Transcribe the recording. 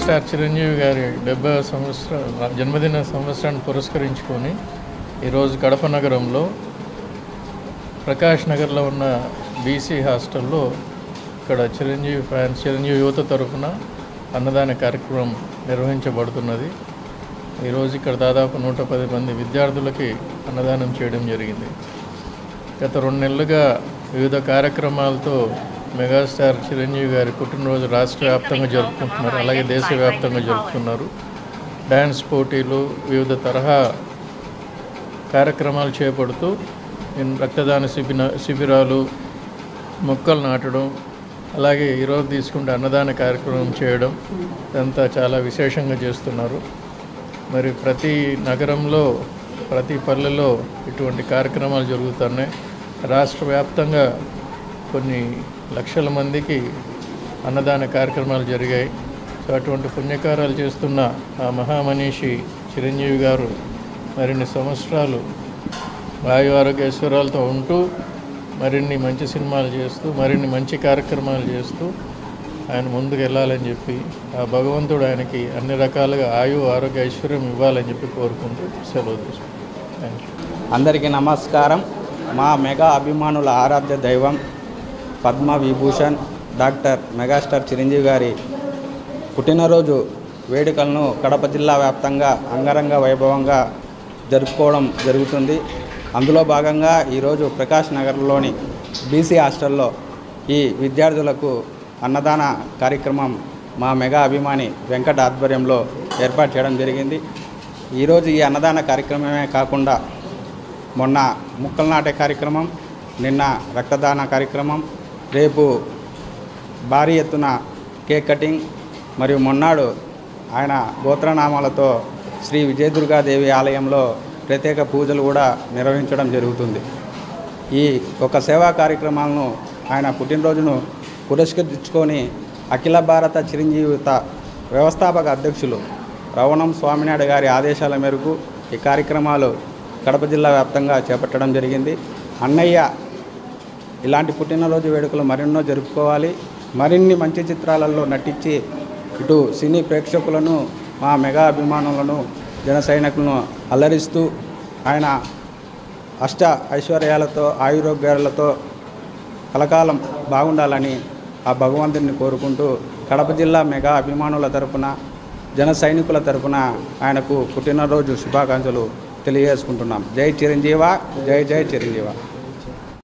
Star Chiranjeevi గారి 70వ జన్మదిన సంవత్సరాన్ని పురస్కరించుకొని ఈరోజు కడప నగరంలో ప్రకాష్ నగర్లో ఉన్న బీసీ హాస్టల్లో ఇక్కడ చిరంజీవి యువత తరఫున అన్నదాన కార్యక్రమం నిర్వహించబడుతున్నది. ఈరోజు ఇక్కడ దాదాపు 110 మంది విద్యార్థులకి అన్నదానం చేయడం జరిగింది. గత 2 నెలలుగా వివిధ కార్యక్రమాలతో మెగాస్టార్ చిరంజీవి గారి పుట్టినరోజు రాష్ట్ర వ్యాప్తంగా జరుపుకుంటున్నారు, అలాగే దేశవ్యాప్తంగా జరుపుతున్నారు. డ్యాన్స్ పోటీలు, వివిధ తరహా కార్యక్రమాలు చేపడుతూ రక్తదాన శిబిరాలు, మొక్కలు నాటడం, అలాగే ఈరోజు తీసుకుంటే అన్నదాన కార్యక్రమం చేయడం ఇదంతా చాలా విశేషంగా చేస్తున్నారు. మరి ప్రతి నగరంలో, ప్రతి పల్లెలో ఇటువంటి కార్యక్రమాలు జరుగుతున్నాయి. రాష్ట్ర వ్యాప్తంగా కొన్ని లక్షల మందికి అన్నదాన కార్యక్రమాలు జరిగాయి. సో అటువంటి పుణ్యకార్యాలు చేస్తున్న ఆ మహామనీషి చిరంజీవి గారు మరిన్ని సంవత్సరాలు ఆయు ఆరోగ్యేశ్వరాలతో ఉంటూ మరిన్ని మంచి సినిమాలు చేస్తూ, మరిన్ని మంచి కార్యక్రమాలు చేస్తూ ఆయన ముందుకు వెళ్ళాలని చెప్పి ఆ భగవంతుడు ఆయనకి అన్ని రకాలుగా ఆయు ఆరోగ్య ఐశ్వర్యం ఇవ్వాలని చెప్పి కోరుకుంటూ సెలవు తీసుకుంటాం. Thank you. అందరికీ నమస్కారం. మా మెగా అభిమానుల ఆరాధ్య దైవం పద్మ విభూషణ్ డాక్టర్ మెగాస్టార్ చిరంజీవి గారి పుట్టినరోజు వేడుకలను కడప జిల్లా వ్యాప్తంగా అంగరంగ వైభవంగా జరుపుకోవడం జరుగుతుంది. అందులో భాగంగా ఈరోజు ప్రకాష్ నగర్లోని బీసీ హాస్టల్లో ఈ విద్యార్థులకు అన్నదాన కార్యక్రమం మా మెగా అభిమాని వెంకట ఆధ్వర్యంలో ఏర్పాటు చేయడం జరిగింది. ఈరోజు ఈ అన్నదాన కార్యక్రమమే కాకుండా మొన్న ముక్కలు నాటే కార్యక్రమం, నిన్న రక్తదాన కార్యక్రమం, రేపు భారీ ఎత్తున కేక్ కటింగ్ మరియు మొన్నాడు ఆయన గోత్రనామాలతో శ్రీ విజయదుర్గాదేవి ఆలయంలో ప్రత్యేక పూజలు కూడా నిర్వహించడం జరుగుతుంది. ఈ ఒక సేవా కార్యక్రమాలను ఆయన పుట్టినరోజును పురస్కరించుకొని అఖిల భారత చిరంజీవిత వ్యవస్థాపక అధ్యక్షులు రవణం స్వామినాయుడు గారి ఆదేశాల మేరకు ఈ కార్యక్రమాలు కడప జిల్లా వ్యాప్తంగా చేపట్టడం జరిగింది. అన్నయ్య ఇలాంటి పుట్టినరోజు వేడుకలు మరెన్నో జరుపుకోవాలి, మరిన్ని మంచి చిత్రాలలో నటించి ఇటు సినీ ప్రేక్షకులను, మా మెగా అభిమానులను, జన సైనికులను అల్లరిస్తూ ఆయన అష్ట ఐశ్వర్యాలతో, ఆయురోగ్యాలతో కలకాలం బాగుండాలని ఆ భగవంతుడిని కోరుకుంటూ కడప జిల్లా మెగా అభిమానుల తరపున, జన సైనికుల తరపున ఆయనకు పుట్టినరోజు శుభాకాంక్షలు తెలియజేసుకుంటున్నాం. జై చిరంజీవ, జై జై చిరంజీవ.